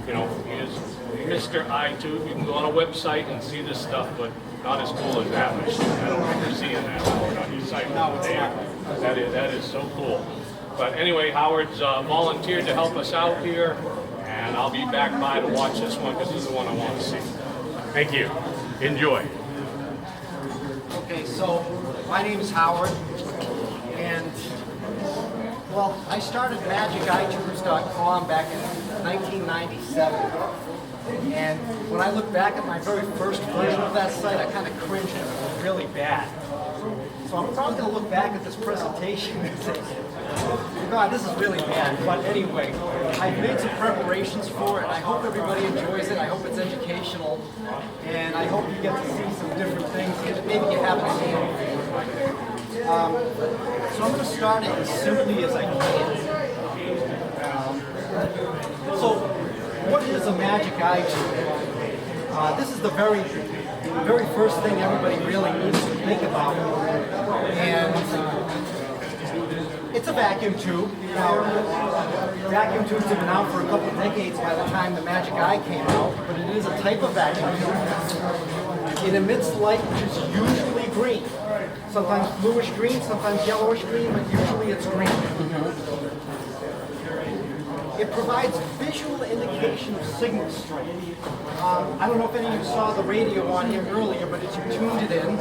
you know, he is Mr. iTube. You can go on a website and see this stuff, but not as cool as that machine. I don't remember seeing that Howard, on your site. No, it's not. That is so cool. But anyway, Howard's volunteered to help us out here, and I'll be back by to watch this one because this is the one I want to see. Thank you. Enjoy. Okay, so my name is Howard, and well, I started MagicITunes.com back in 1997. And when I look back at my very first version of that site, I kind of cringe at it. It was really bad. So I'm probably going to look back at this presentation and say, God, this is really bad. But anyway, I've made some preparations for it. I hope everybody enjoys it. I hope it's educational. And I hope you get to see some different things that maybe you haven't seen before. So I'm going to start it as simply as I can. So what is a Magic iTube? This is the very first thing everybody really needs to think about. And it's a vacuum tube. Now, vacuum tubes have been out for a couple of decades by the time the Magic Eye came out, but it is a type of vacuum tube. It emits light which is usually green. Sometimes bluish green, sometimes yellowish green, but usually it's green. It provides visual indication of signal strength. I don't know if any of you saw the radio on here earlier, but as you tuned it in,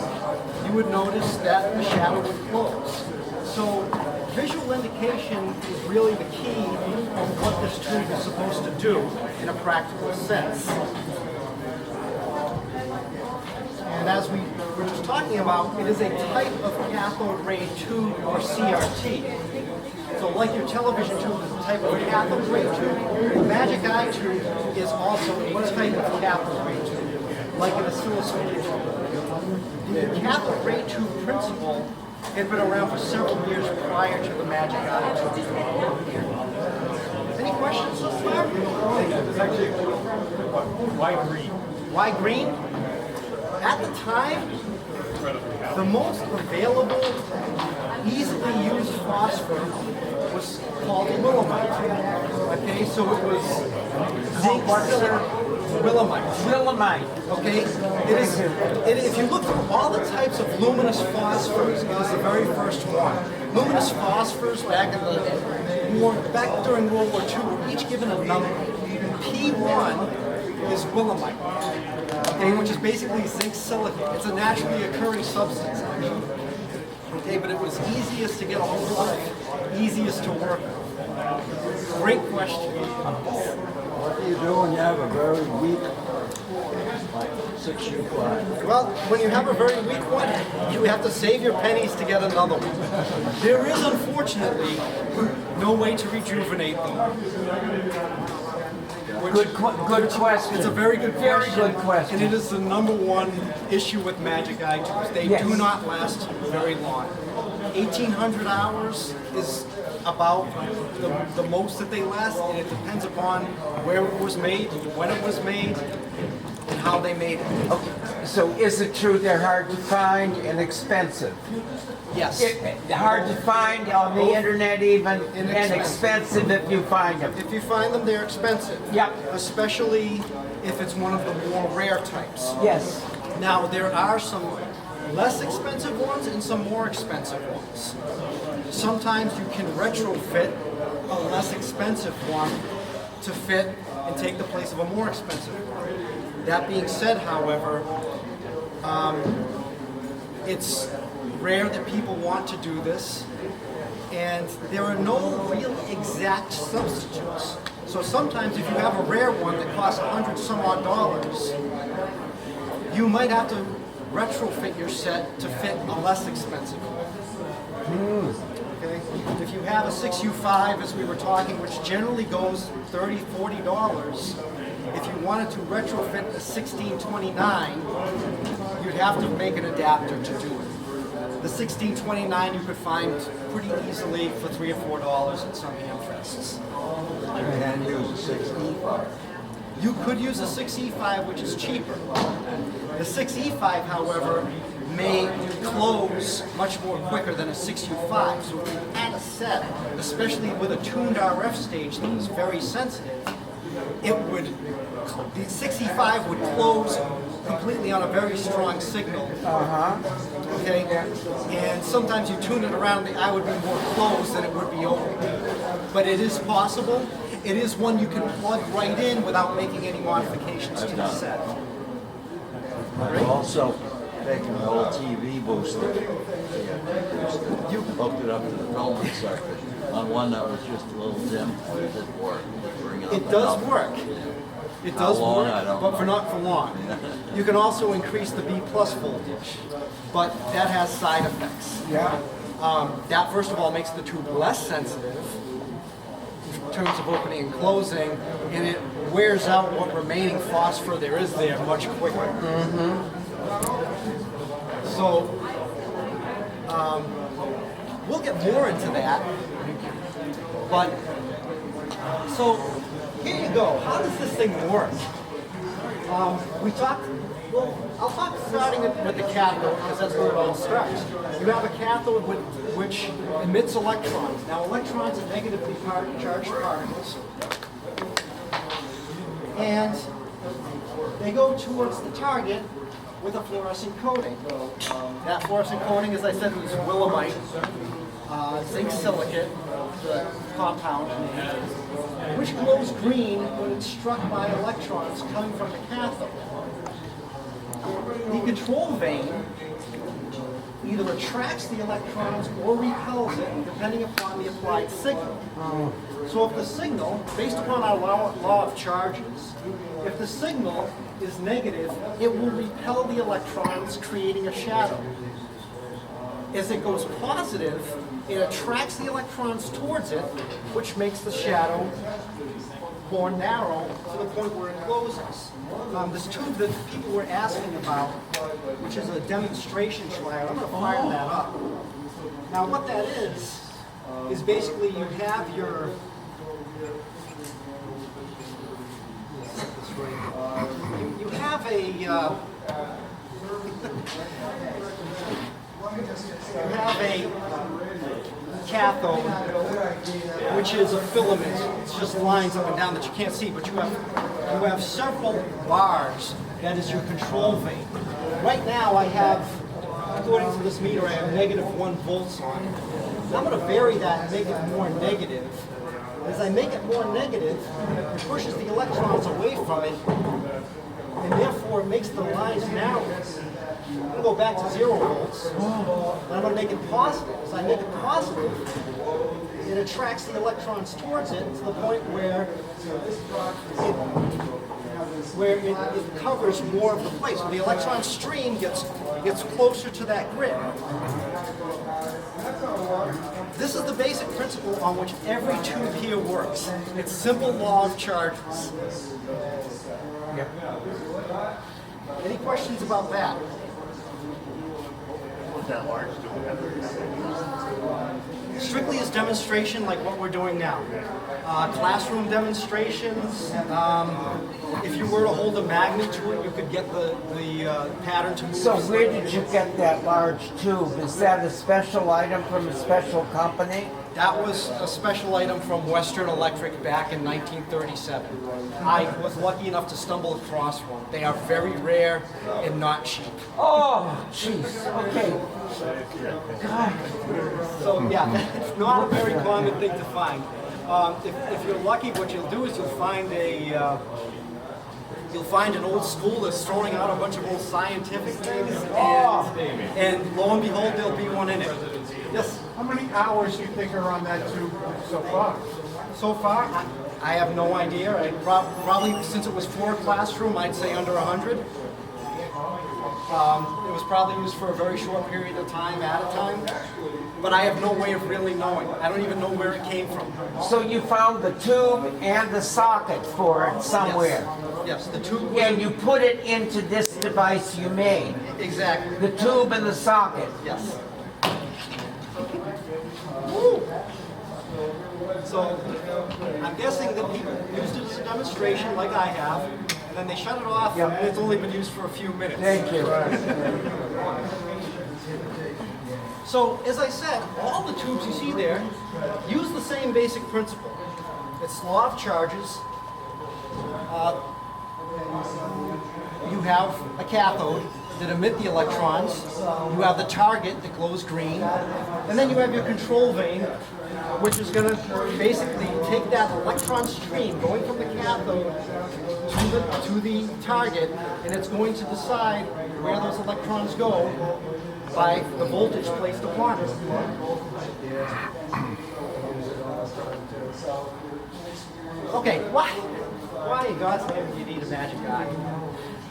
you would notice that the shadow would close. So visual indication is really the key of what this tube is supposed to do in a practical sense. And as we were just talking about, it is a type of cathode ray tube or CRT. So like your television tube is a type of cathode ray tube, the Magic Eye tube is also a type of cathode ray tube, like an oscilloscope tube. The cathode ray tube principle had been around for several years prior to the Magic Eye tube. Any questions so far? Why green? Why green? At the time, the most available, easily used phosphor was called willemite. Okay, so it was zinc, willemite. Willemite. Okay, if you look through all the types of luminous phosphors, it is the very first one. Luminous phosphors back during World War II were each given a number. P1 is willemite. Okay, which is basically zinc silicate. It's a naturally occurring substance, actually. Okay, but it was easiest to get a hold of, easiest to work with. Great question. What do you do when you have a very weak, like 6U5? Well, when you have a very weak one, you have to save your pennies to get another one. There is, unfortunately, no way to rejuvenate them. Good question. It's a very good question. Very good question. And it is the #1 issue with Magic Eye tubes. They do not last very long. 1,800 hours is about the most that they last, and it depends upon where it was made, when it was made, and how they made it. Okay. So is it true they're hard to find and expensive? Yes. Hard to find on the internet even, and expensive if you find them. If you find them, they're expensive. Yep. Especially if it's one of the more rare types. Yes. Now, there are some less expensive ones and some more expensive ones. Sometimes you can retrofit a less expensive one to fit and take the place of a more expensive one. That being said, however, it's rare that people want to do this, and there are no real exact substitutes. So sometimes if you have a rare one that costs $100-some-odd, you might have to retrofit your set to fit a less expensive one. Okay? If you have a 6U5, as we were talking, which generally goes $30, $40, if you wanted to retrofit a 1629, you'd have to make an adapter to do it. The 1629 you could find pretty easily for $3 or $4 at some hamfests. You can use a 6E5. You could use a 6E5, which is cheaper. The 6E5, however, may close much more quicker than a 6U5. So if you add a set, especially with a tuned RF stage that is very sensitive, the 65 would close completely on a very strong signal. Okay? And sometimes you tune it around, the eye would be more closed than it would be open. But it is possible. It is one you can plug right in without making any modifications to the set. I've also taken an old TV booster. You hooked it up to the filament circuit on one that was just a little dim. It did work. It does work. It does How long? work, I don't but know. for not for long. You can also increase the B plus voltage, but that has side effects. That first of all makes the tube less sensitive in terms of opening and closing, and it wears out what remaining phosphor there is there much quicker. So we'll get more into that, but so here you go. How does this thing work? We talked, well, I'll talk starting with the cathode because that's where it all starts. You have a cathode which emits electrons. Now electrons are negatively charged particles. And they go towards the target with a fluorescent coating. That fluorescent coating, as I said, was willemite, zinc silicate, the compound name, which glows green when it's struck by electrons coming from the cathode. The control vein either attracts the electrons or repels it, depending upon the applied signal. So if the signal, based upon our law of charges, if the signal is negative, it will repel the electrons, creating a shadow. As it goes positive, it attracts the electrons towards it, which makes the shadow more narrow to the point where it closes. This tube that people were asking about, which is a demonstration slide, I'm going to fire that up. Now what that is basically you have your you have a cathode, which is a filament. It's just lines up and down that you can't see, but you have several bars. That is your control vein. Right now I have, according to this meter, I have -1 volts on it. I'm going to vary that and make it more negative. As I make it more negative, it pushes the electrons away from it, and therefore it makes the lines narrow. I'm going to go back to 0 volts, and I'm going to make it positive. As I make it positive, it attracts the electrons towards it to the point where it covers more of the place. So the electron stream gets closer to that grid. This is the basic principle on which every tube here works. It's simple law of charges. Any questions about that? That large? Strictly as demonstration, like what we're doing now. Classroom demonstrations. If you were to hold a magnet to it, you could get the pattern to move. So where did you get that large tube? Is that a special item from a special company? That was a special item from Western Electric back in 1937. I was lucky enough to stumble across one. They are very rare and not cheap. Oh, jeez. Okay. God. So yeah, it's not a very common thing to find. If you're lucky, what you'll do is you'll find an old school that's throwing out a bunch of old scientific things, and lo and behold, there'll be one in it. Yes. How many hours do you think are on that tube so far? So far, I have no idea. Probably since it was for a classroom, I'd say under 100. It was probably used for a very short period of time at a time, but I have no way of really knowing. I don't even know where it came from. So you found the tube and the socket for it somewhere. Yes, the tube. And you put it into this device you made. Exactly. The tube and the socket. Yes. Woo. So I'm guessing that people used it as a demonstration like I have, and then they shut it off, Yep. and it's only been used for a few minutes. Thank you. So, as I said, all the tubes you see there use the same basic principle. It's law of charges. You have a cathode that emit the electrons. You have the target that glows green, and then you have your control vane, which is going to basically take that electron stream going from the cathode to the target, and it's going to decide where those electrons go by the voltage placed upon it. Okay, why in God's name do you need a magic eye?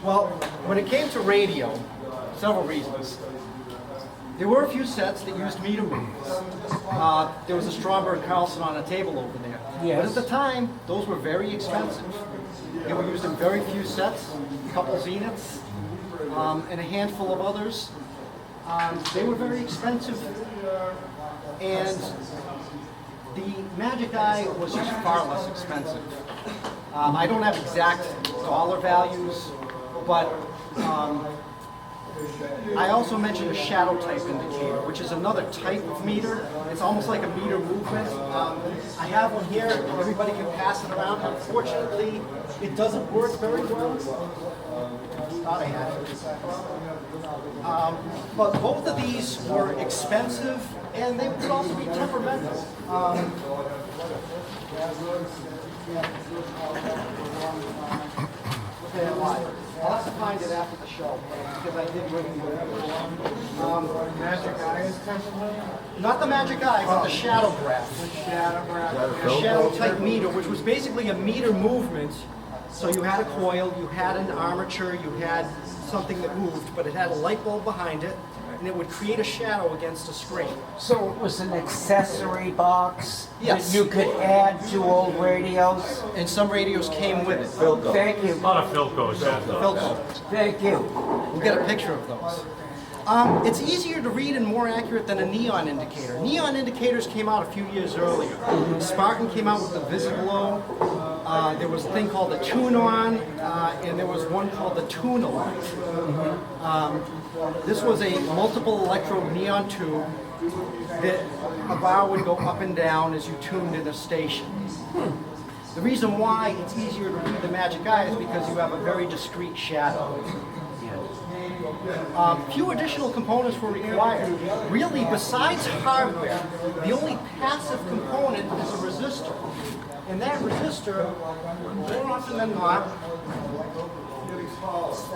Well, when it came to radio, several reasons. There were a few sets that used meter movements. There was a Stromberg Carlson on a table over there. Yes. But at the time, those were very expensive. They were used in very few sets, a couple zeniths, and a handful of others. They were very expensive, and the Magic Eye was just far less expensive. I don't have exact dollar values, but I also mentioned a shadow type indicator, which is another type of meter. It's almost like a meter movement. I have one here. Everybody can pass it around. Unfortunately, it doesn't work very well. Thought I had it. But both of these were expensive, and they would also be temperamental. I'll have to find it after the show, because I did bring it. Magic Eye is temperamental? Not the Magic Eye, but the shadow graph. Shadow graph. A shadow type meter, which was basically a meter movement. So you had a coil, you had an armature, you had something that moved, but it had a light bulb behind it, and it would create a shadow against a screen. So it was an accessory box Yes. that you could add to old radios? And some radios came with it. Thank you. A lot of Philcos have those. Philco. Thank you. We'll get a picture of those. It's easier to read and more accurate than a neon indicator. Neon indicators came out a few years earlier. Spartan came out with the Visiglow. There was a thing called the Tune-On, and there was one called the Tune-A-Light. This was a multiple electrode neon tube that a bar would go up and down as you tuned in a station. The reason why it's easier to read the Magic Eye is because you have a very discrete shadow. Few additional components were required. Really, besides hardware, the only passive component is a resistor. And that resistor, more often than not,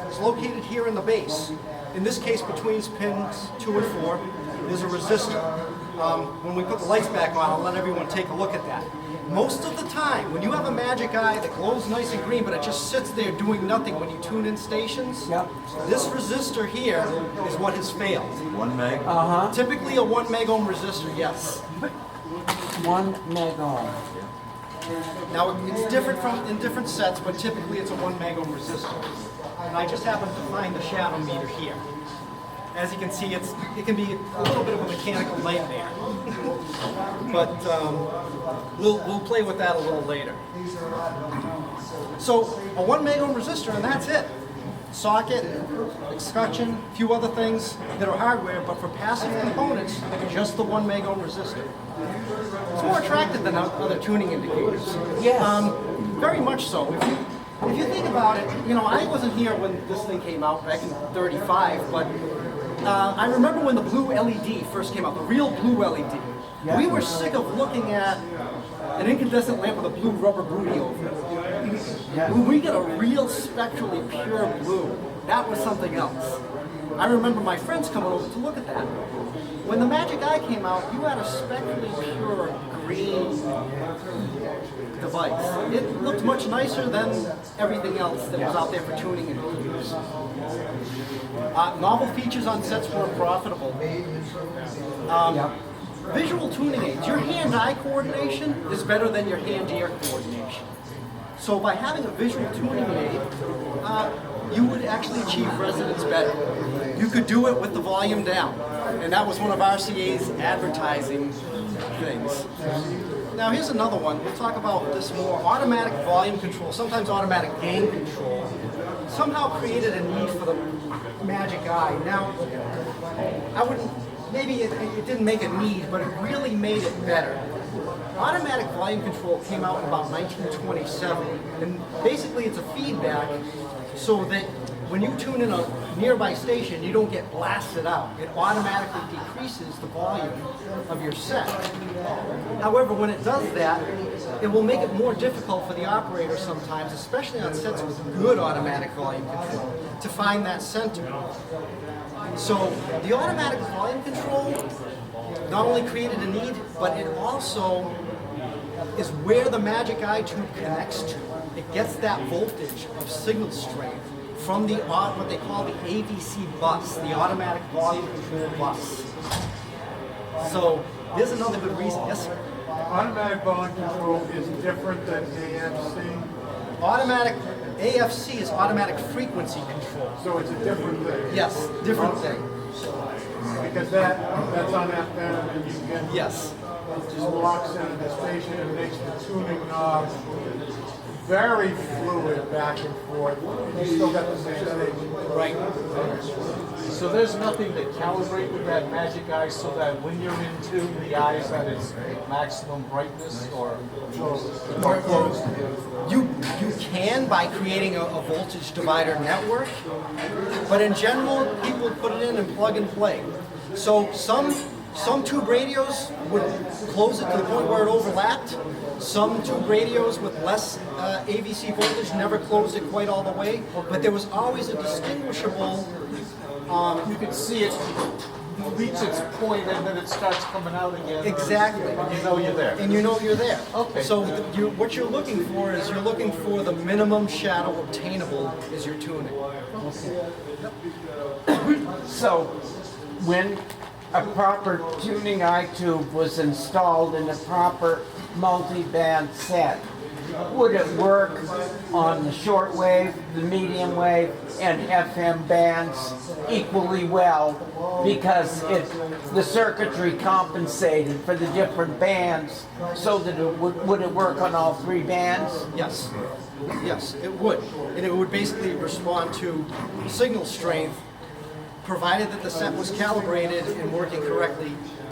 is located here in the base. In this case, between pins 2 and 4, there's a resistor. When we put the lights back on, I'll let everyone take a look at that. Most of the time, when you have a Magic Eye that glows nice and green, but it just sits there doing nothing when you tune in stations, Yep. this resistor here is what has failed. 1 meg? Typically a 1 meg ohm resistor, yes. 1 meg ohm. Now, it's different in different sets, but typically it's a 1 meg ohm resistor. And I just happen to find the shadow meter here. As you can see, it can be a little bit of a mechanical nightmare. But we'll play with that a little later. So a 1 meg ohm resistor, and that's it. Socket, escutcheon, a few other things that are hardware, but for passive components, just the 1 meg ohm resistor. It's more attractive than other tuning indicators. Yes. Very much so. If you think about it, you know, I wasn't here when this thing came out back in '35, but I remember when the blue LED first came out, the real blue LED. Yeah. We were sick of looking at an incandescent lamp with a blue rubber booty over it. Yeah. When we got a real spectrally pure blue, that was something else. I remember my friends coming over to look at that. When the Magic Eye came out, you had a spectrally pure green device. It looked much nicer than everything else that was out there for tuning and computers. Novel features on sets were profitable. Visual tuning aids. Your hand-eye coordination is better than your hand-ear coordination. So by having a visual tuning aid, you would actually achieve resonance better. You could do it with the volume down. And that was one of RCA's advertising things. Now here's another one. We'll talk about this more. Automatic volume control, sometimes automatic gain control, somehow created a need for the Magic Eye. Now, maybe it didn't make a need, but it really made it better. automatic volume control came out in about 1927, and basically it's a feedback so that when you tune in a nearby station, you don't get blasted out. It automatically decreases the volume of your set. However, when it does that, it will make it more difficult for the operator sometimes, especially on sets with good automatic volume control, to find that center. So the automatic volume control not only created a need, but it also is where the Magic Eye tube connects to. It gets that voltage of signal strength from the what they call the AVC bus, the automatic volume control bus. So there's another good reason. Yes, sir. Automatic volume control is different than AFC, Automatic AFC is automatic frequency control. so it's a different thing. Yes, different thing. Because that's on FM and you can Yes. just locks into the station and makes the tuning knob very fluid back and forth. You still got the same station. Right. So there's nothing to calibrate with that Magic Eye so that when you're in tune, the eye is at its maximum brightness or closed? You can by creating a voltage divider network, but in general, people put it in and plug and play. So some tube radios would close it to the point where it overlapped. Some tube radios with less AVC voltage never closed it quite all the way, but there was always a distinguishable. You can see it reach its point and then it starts coming out again. Exactly. You know you're there. And you know you're there. Okay. So what you're looking for is you're looking for the minimum shadow obtainable as you're tuning. So, when a proper tuning eye tube was installed in a proper multi-band set, would it work on the short wave, the medium wave, and FM bands equally well because the circuitry compensated for the different bands so that it would it work on all three bands? Yes. Yes, it would. And it would basically respond to signal strength provided that the set was calibrated and working correctly.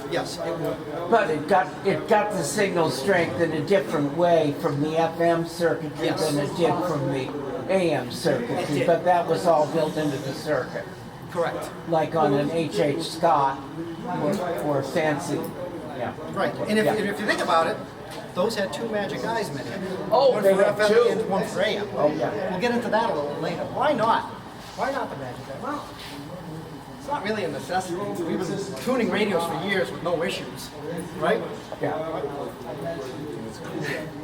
Yes, it would. But it got the signal strength in a different way from the FM circuitry Yes. than it did from the AM It circuitry. did. But that was all built into the circuit, Correct. like on an H.H. Scott or fancy. Yeah. Right. And if, Yeah. and if you think about it, those had two Magic Eyes in it. Oh, one they for had FM two. and one for AM. Oh, yeah. We'll get into that a little later. Why not? Why not the Magic Eye? Well, it's not really a necessity. We've been tuning radios for years with no issues, right? Yeah.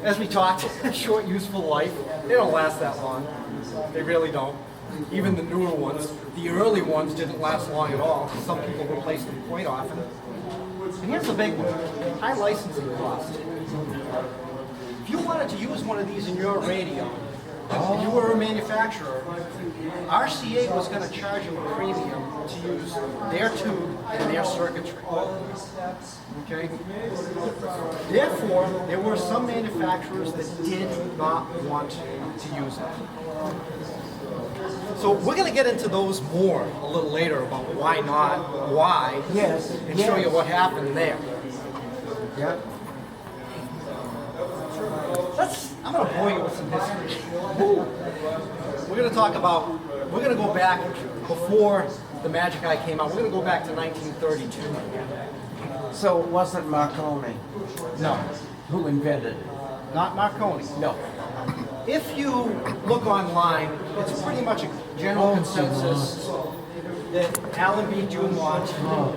As we talked, short useful life. They don't last that long. They really don't. Even the newer ones, the early ones didn't last long at all. Some people replaced them quite often. And here's the big one, high licensing cost. If you wanted to use one of these in your radio, and you were a manufacturer, RCA was going to charge you a premium to use their tube and their circuitry. Okay? Therefore, there were some manufacturers that did not want to use it. So we're going to get into those more a little later about why not, why, Yes. and show you what happened there. Yeah. I'm going to bore you with some history. We're going to talk about, we're going to go back before the Magic Eye came out. We're going to go back to 1932. So it wasn't Marconi No, who invented it? not Marconi. No. If you look online, it's pretty much a general consensus that Alan B. Dumont, who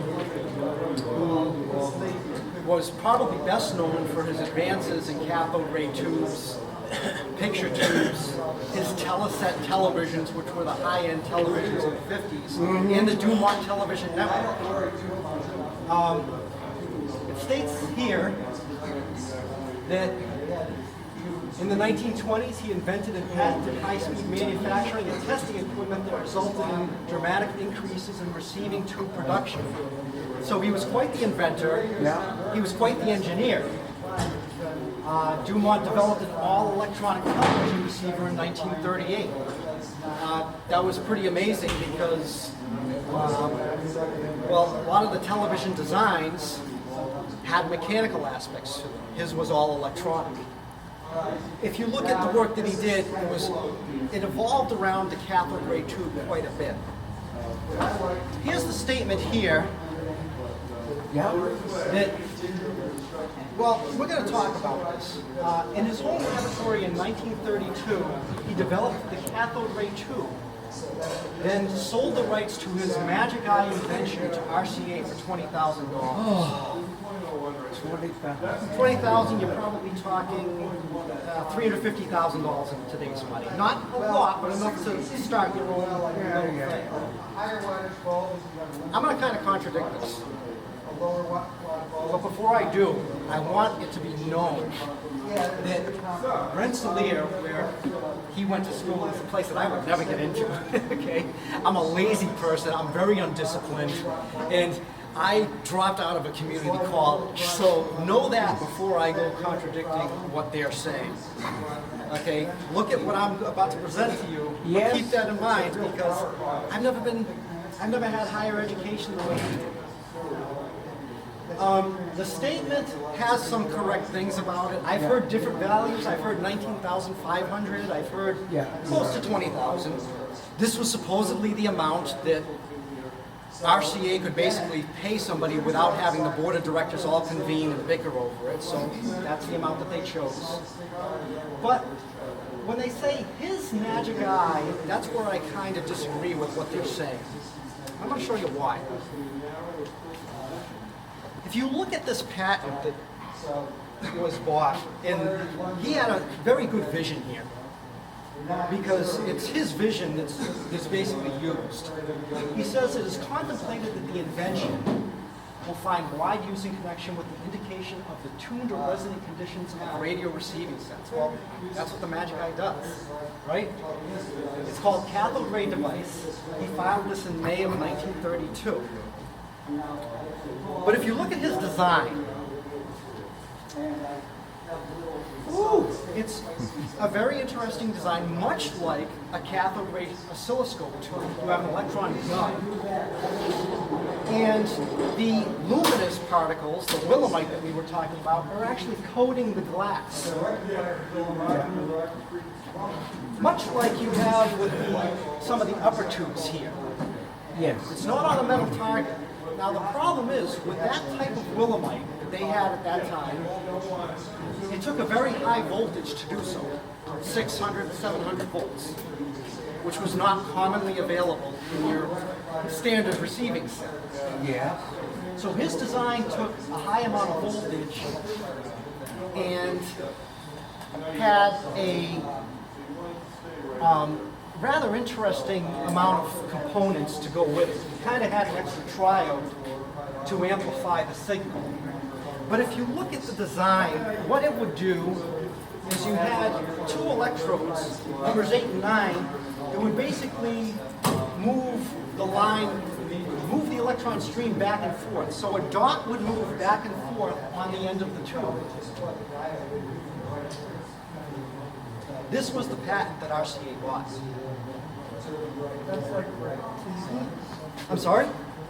was probably best known for his advances in cathode ray tubes, picture tubes, his Teleset televisions, which were the high-end televisions in the 50s, and the Dumont television network. It states here that in the 1920s, he invented and patented high-speed manufacturing and testing equipment that resulted in dramatic increases in receiving tube production. So he was quite the inventor. Yeah. He was quite the engineer. Dumont developed an all-electronic television receiver in 1938. That was pretty amazing because, well, a lot of the television designs had mechanical aspects to it. His was all electronic. If you look at the work that he did, it evolved around the cathode ray tube quite a bit. Here's the statement here that, well, we're going to talk about this. In his home laboratory in 1932, he developed the cathode ray tube, then sold the rights to his magic eye invention to RCA for $20,000. 20,000, you're probably talking $350,000 in today's money. Not a lot, but enough to start your own little thing. I'm going to kind of contradict this. But before I do, I want it to be known that Rensselaer, where he went to school, is a place that I would never get into. Okay, I'm a lazy person. I'm very undisciplined, and I dropped out of a community college. So know that before I go contradicting what they're saying. Okay, look at what I'm about to present to you. Yes. Keep that in mind, because I've never had higher education the way you did. The statement has some correct things about it. I've heard different values. I've heard 19,500. I've heard close to 20,000. This was supposedly the amount that RCA could basically pay somebody without having the board of directors all convene and bicker over it. So that's the amount that they chose. But when they say his magic eye, that's where I kind of disagree with what they're saying. I'm going to show you why. If you look at this patent that was bought, and he had a very good vision here, because it's his vision that's basically used. He says it is contemplated that the invention will find wide use in connection with the indication of the tuned or resonant conditions of radio receiving sets. Well, that's what the magic eye does, right? It's called cathode ray device. He filed this in May of 1932. But if you look at his design, it's a very interesting design, much like a cathode ray oscilloscope tube. You have an electron gun. And the luminous particles, the willemite that we were talking about, are actually coating the glass. Much like you have with some of the upper tubes here. Yes. It's not on a metal target. Now the problem is, with that type of willemite that they had at that time, it took a very high voltage to do so, 600, 700 volts, which was not commonly available in your standard receiving set. Yeah. So his design took a high amount of voltage and had a rather interesting amount of components to go with it. You kind of had an extra triode to amplify the signal. But if you look at the design, what it would do is you had two electrodes, numbers 8 and 9, that would basically move the line, move the electron stream back and forth. So a dot would move back and forth on the end of the tube. This was the patent that RCA bought. That's like for TV. I'm sorry?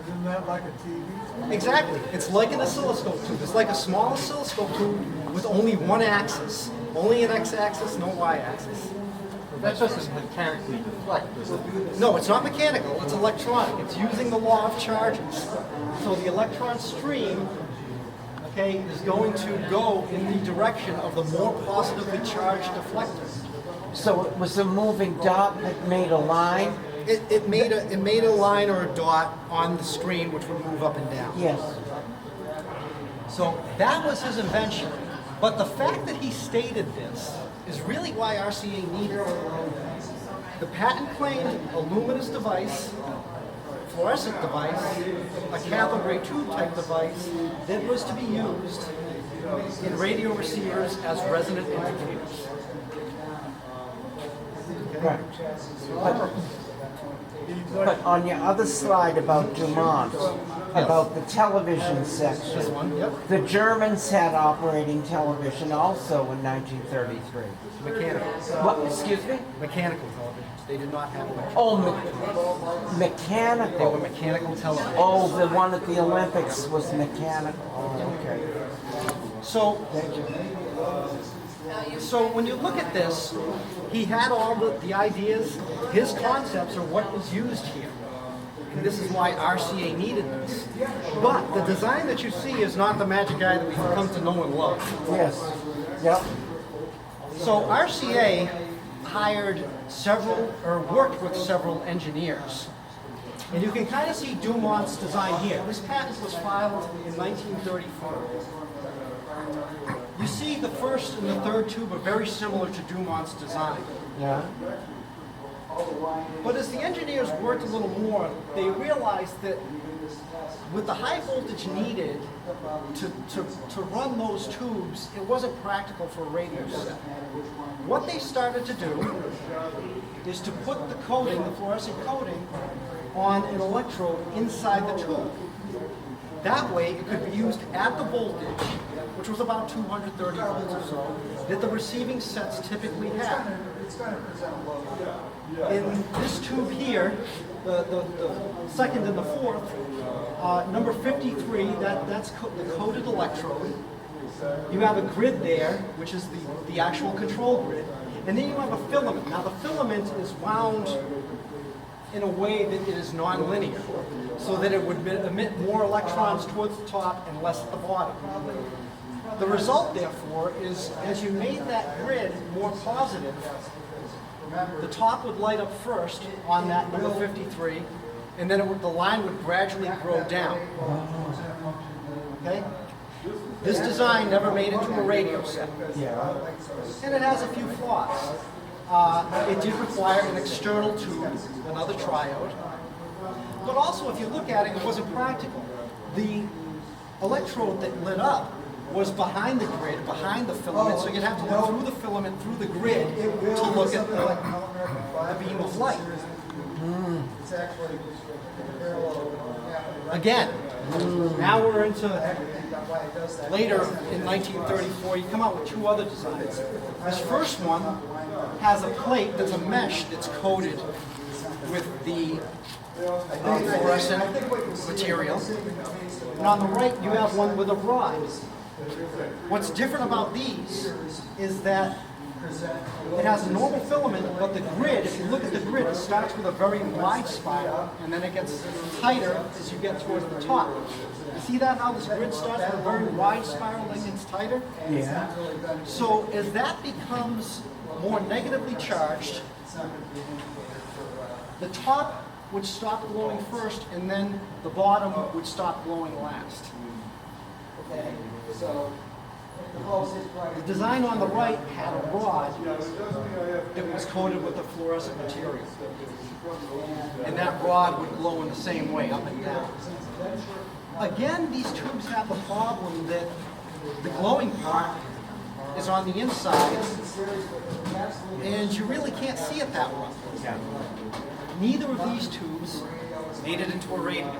Isn't that like a TV? Exactly. It's like an oscilloscope tube. It's like a small oscilloscope tube with only one axis. Only an x-axis, no y-axis. That doesn't mechanically deflect, does it? No, it's not mechanical. It's electronic. It's using the law of charges. So the electron stream, okay, is going to go in the direction of the more positively charged deflector. So it was a moving dot that made a line? It made a line or a dot on the screen which would move up and down. Yes. So that was his invention. But the fact that he stated this is really why RCA needed it. The patent claimed a luminous device, fluorescent device, a cathode ray tube type device that was to be used in radio receivers as resonant indicators. Okay. Right. But on your other slide about Dumont, about the television section, This one, yep. the Germans had operating television also in 1933. Mechanical. What, excuse me? Mechanical televisions. They did not have electric. Oh, They were mechanical. mechanical televisions. Oh, the one at the Olympics was mechanical. Oh, okay. So, so when you look at this, he had all the ideas, his concepts are what was used here. And this is why RCA needed this. But the design that you see is not the Magic Eye that we've come to know and love. Yes. Yep. So RCA hired several, or worked with several engineers. And you can kind of see Dumont's design here. This patent was filed in 1934. You see the first and the third tube are very similar to Dumont's design. Yeah. But as the engineers worked a little more, they realized that with the high voltage needed to run those tubes, it wasn't practical for a radio set. What they started to do is to put the coating, the fluorescent coating, on an electrode inside the tube. That way it could be used at the voltage, which was about 230 volts or so, that the receiving sets typically have. In this tube here, the second and the fourth, number 53, that's the coated electrode. You have a grid there, which is the actual control grid. And then you have a filament. Now the filament is wound in a way that it is nonlinear, so that it would emit more electrons towards the top and less at the bottom. The result, therefore, is as you made that grid more positive, the top would light up first on that number 53, and then the line would gradually grow down. Okay? This design never made it to a radio set. Yeah. And it has a few flaws. It did require an external tube, another triode. But also, if you look at it, it wasn't practical. The electrode that lit up was behind the grid, behind the filament, so you'd have to look through the filament, through the grid, to look at the beam of light. Again, now we're into later in 1934, you come out with two other designs. This first one has a plate that's a mesh that's coated with the fluorescent material. And on the right, you have one with a rod. What's different about these is that it has a normal filament, but the grid, if you look at the grid, it starts with a very wide spiral, and then it gets tighter as you get towards the top. You see that, how this grid starts with a very wide spiral, then gets tighter? Yeah. So as that becomes more negatively charged, the top would stop glowing first, and then the bottom would stop glowing last. Okay, so the design on the right had a rod that was coated with a fluorescent material. And that rod would glow in the same way, up and down. Again, these tubes have the problem that the glowing part is on the inside, and you really can't see it that well. Neither of these tubes made it into a radio.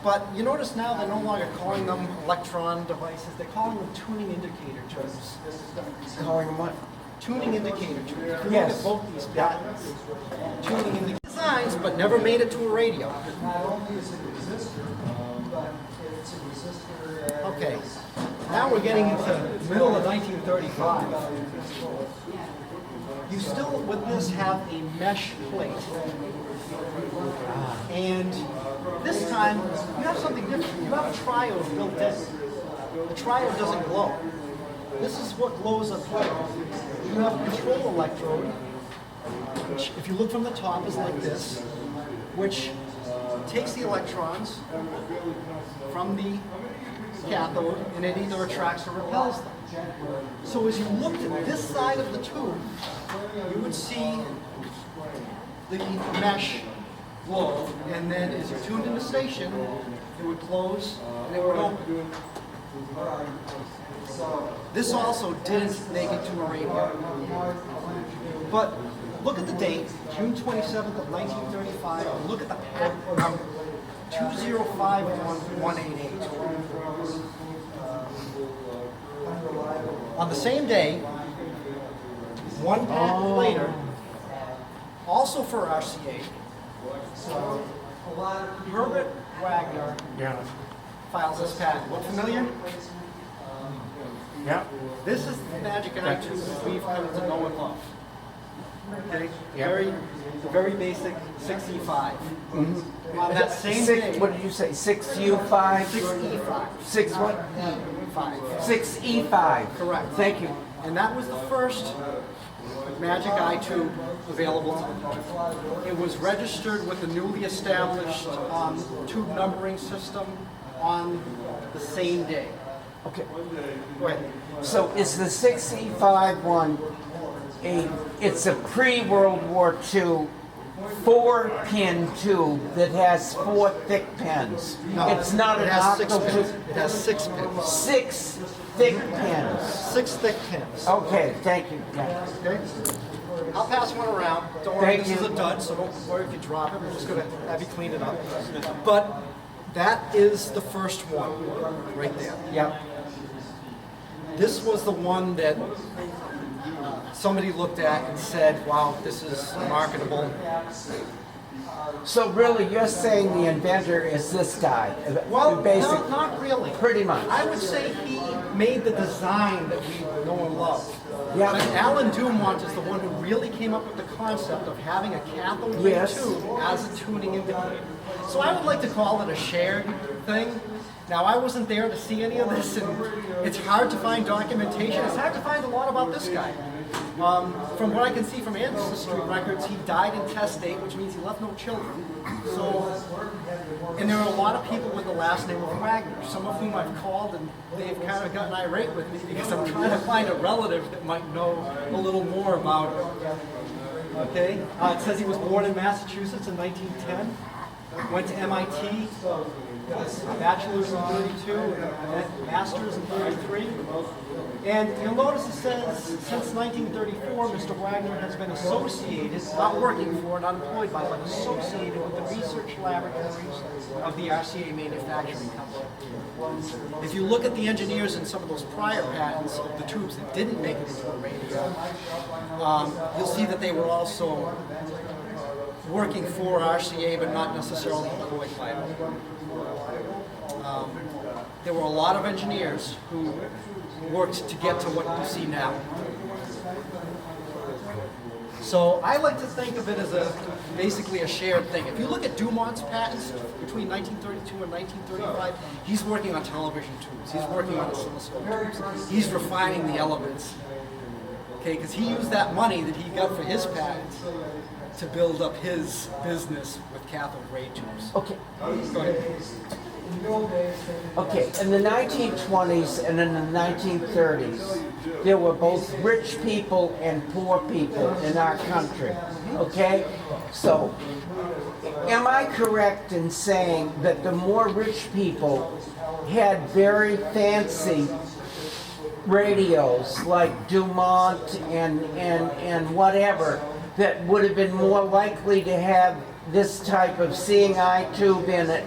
But you notice now they're no longer calling them electron devices, they're calling them tuning indicator tubes. Calling them what? Tuning indicator tubes. If you Yes. look at both these patents, tuning indicator designs, but never made it to a radio. Okay, now we're getting into the middle of 1935. You still, with this, have a mesh plate. And this time, you have something different. You have a triode built in. The triode doesn't glow. This is what glows up here. You have a control electrode, which, if you look from the top, is like this, which takes the electrons from the cathode, and it either attracts or repels them. So as you looked at this side of the tube, you would see the mesh glow, and then as you tuned into station, it would close and it would open. This also didn't make it to a radio. But look at the date, June 27th of 1935, and look at the patent number, 2051188. On the same day, one patent later, also for RCA, Herbert Wagner Yeah. files this patent. Look familiar? Yeah. This is the magic eye tube that we've come to know and love. Okay? Yep. Very basic 6E5. On that same day, What did you say? 6U5? 6E5. 6 what? E5. 6E5. Correct. Thank you. And that was the first magic eye tube available to the public. It was registered with the newly established tube numbering system on the same day. Okay. Go ahead. So is the 6E5 one it's a pre-World War II 4-pin tube that has 4 thick pins. It's not it an has 6 octal pins. tube. It has 6 pins. 6 thick pins. 6 thick pins. Okay, thank you. Yeah. Okay? I'll pass one around. Don't worry, Thank this is you. a dud, so don't worry if you drop it. We're just going to have you clean it up. But that is the first one right there. Yep. This was the one that somebody looked at and said, wow, this is marketable. So really, you're saying the inventor is this guy? Well, no, Basic, not really. pretty much. I would say he made the design that we know and love. Yeah. But Alan Dumont is the one who really came up with the concept of having a cathode ray Yes. tube as a tuning indicator. So I would like to call it a shared thing. Now, I wasn't there to see any of this, and it's hard to find documentation. It's hard to find a lot about this guy. From what I can see from ancestry records, he died intestate, which means he left no children. So, and there are a lot of people with the last name of Wagner, some of whom I've called, and they've kind of gotten irate with me because I'm trying to find a relative that might know a little more about it. Okay, it says he was born in Massachusetts in 1910, went to MIT, a bachelor's in 32, and a master's in 33. And you'll notice it says, since 1934, Mr. Wagner has been associated, not working for, not employed by, but associated with the research laboratories of the RCA manufacturing company. If you look at the engineers in some of those prior patents of the tubes that didn't make it into a radio, you'll see that they were also working for RCA, but not necessarily employed by them. There were a lot of engineers who worked to get to what you see now. So I like to think of it as basically a shared thing. If you look at Dumont's patents between 1932 and 1935, he's working on television tubes. He's working on oscilloscope tubes. He's refining the elements. Okay, because he used that money that he got for his patents to build up his business with cathode ray tubes. Okay. Go ahead. Okay, in the 1920s and in the 1930s, there were both rich people and poor people in our country, okay? So, am I correct in saying that the more rich people had very fancy radios like Dumont and whatever that would have been more likely to have this type of seeing eye tube in it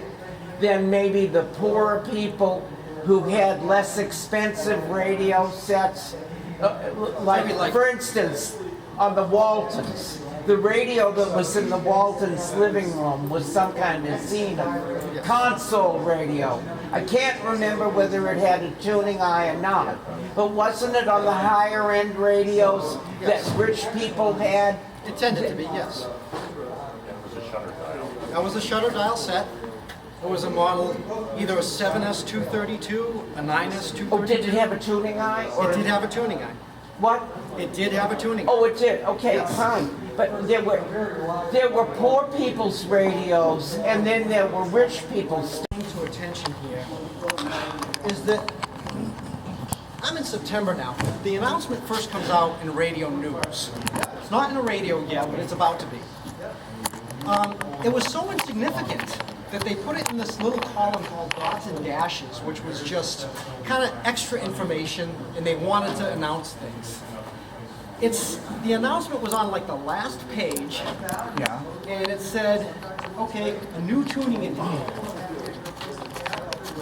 than maybe the poorer people who had less expensive radio sets? For instance, on the Waltons, the radio that was in the Waltons' living room was some kind of Zenith console radio. I can't remember whether it had a tuning eye or not, but wasn't it on the higher end radios that rich people had? It tended to be, yes. That was a shutter dial set. It was a model, either a 7S232, a 9S232. Oh, did it have a tuning eye? Or It did have a tuning eye. what? It did have a tuning eye. Oh, it did. Okay, Yes. fine. But there were poor people's radios, and then there were rich people's. To attention here is that I'm in September now. The announcement first comes out in radio news. It's not in the radio yet, but it's about to be. It was so insignificant that they put it in this little column called dots and dashes, which was just kind of extra information, and they wanted to announce things. the announcement was on like the last page, Yeah. and it said, okay, a new tuning indicator.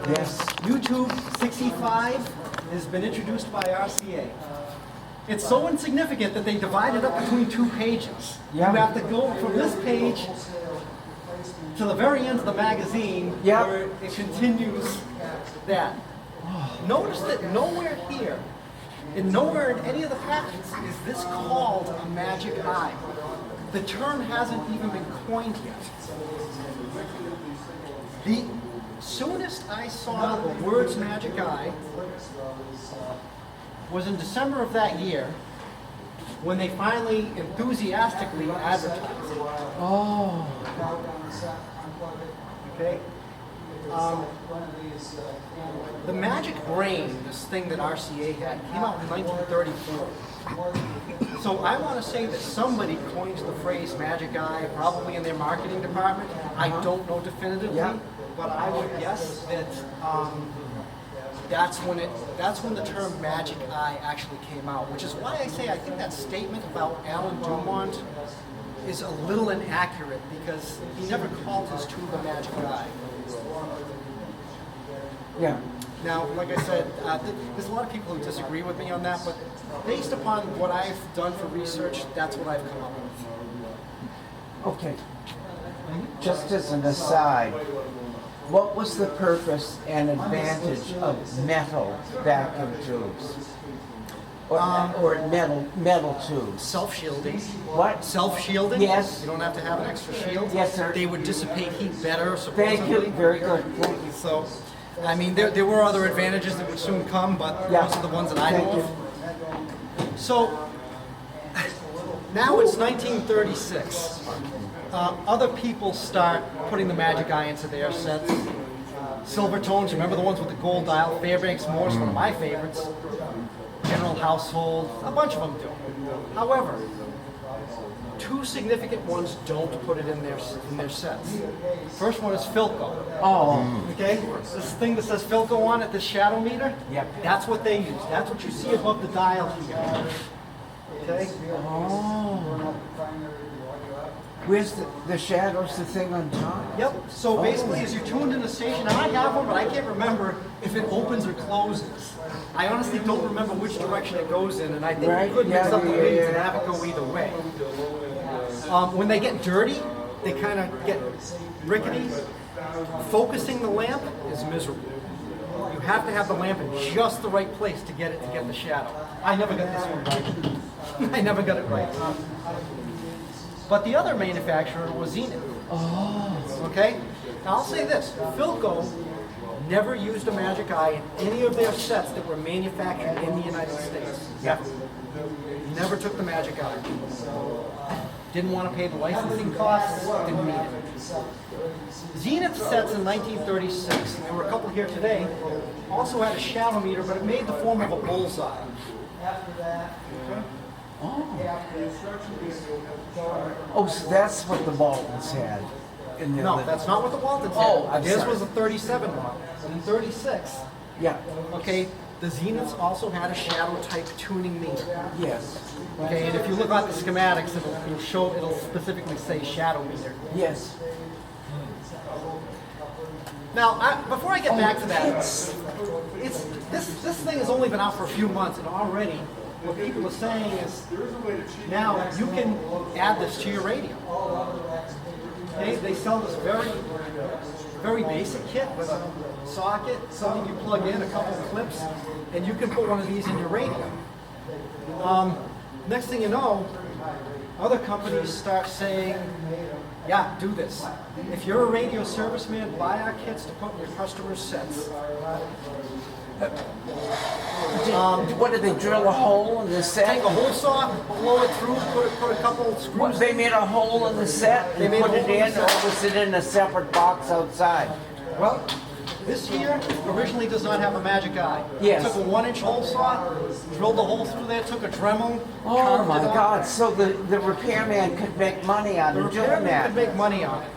Yes. YouTube 65 has been introduced by RCA. It's so insignificant that they divide it up between 2 pages. Yeah. You have to go from this page to the very end of the magazine Yeah. where it continues that. Notice that nowhere here, and nowhere in any of the patents, is this called a magic eye. The term hasn't even been coined yet. The soonest I saw the words magic eye was in December of that year when they finally enthusiastically advertised it. Oh. Okay? The Magic Brain, this thing that RCA had, came out in 1934. So I want to say that somebody coins the phrase magic eye, probably in their marketing department. I don't know definitively, Yeah. but I would guess that that's when the term magic eye actually came out, which is why I say I think that statement about Alan Dumont is a little inaccurate because he never called his tube a magic eye. Yeah. Now, like I said, there's a lot of people who disagree with me on that, but based upon what I've done for research, that's what I've come up with. Okay. Just as an aside, what was the purpose and advantage of metal vacuum tubes? Or metal tubes? Self-shielding. What? Self-shielding? Yes. You don't have to have an extra shield. Yes, sir. They would dissipate heat better, supposedly. Thank you. Very good. Thank you. So, I mean, there were other advantages that would soon come, but Yeah. those are the ones that I Thank know you. of. So, now it's 1936. Other people start putting the magic eye into their sets. Silvertones, remember the ones with the gold dial? Fairbanks Morse, one of my favorites. General Household, a bunch of them do. However, 2 significant ones don't put it in their sets. First one is Philco. Oh. Okay, this thing that says Philco on it, this shadow meter. Yep. That's what they use. That's what you see above the dial here. Okay. Oh. Where's the shadows, the thing on top? Yep. So basically, as you're tuned in a station, and I have one, but I can't remember if it opens or closes. I honestly don't remember which direction it goes in, and I think Right, you could mix yeah, up the yeah, reads and yeah. have it go either way. When they get dirty, they kind of get rickety. Focusing the lamp is miserable. You have to have the lamp in just the right place to get the shadow. I never got this one right. I never got it right. But the other manufacturer was Zenith. Oh. Okay? Now I'll say this, Philco never used a magic eye in any of their sets that were manufactured in the United States. Yeah. Never took the magic eye. Didn't want to pay the licensing costs, didn't need it. Zenith sets in 1936, there were a couple here today, also had a shadow meter, but it made the form of a bullseye. Oh, so that's what the Waltons had. In the, No, that's not what the Waltons had. Oh, I'm Theirs sorry. was a 37 model. And in 36, Yeah. okay, the Zeniths also had a shadow type tuning meter. Yes. Okay, and if you look at the schematics, it'll specifically say shadow meter. Yes. Now, before I get back to that, this thing has only been out for a few months, and already what people are saying is now you can add this to your radio. Okay, they sell this very basic kit with a socket, something you plug in, a couple of clips, and you can put one of these in your radio. Next thing you know, other companies start saying, yeah, do this. If you're a radio serviceman, buy our kits to put in your customers' sets. What did they drill a hole in the set? Take a hole saw, blow it through, put a couple screws. What, they made a hole in the set They and made a put it hole in in, the or set. was it in a separate box outside? Well, this here originally does not have a magic eye. Yes. Took a 1-inch hole saw, drilled a hole through there, took a Dremel, Oh carved my it up. God! So the repairman could make money on The doing repairman that. could make money on it.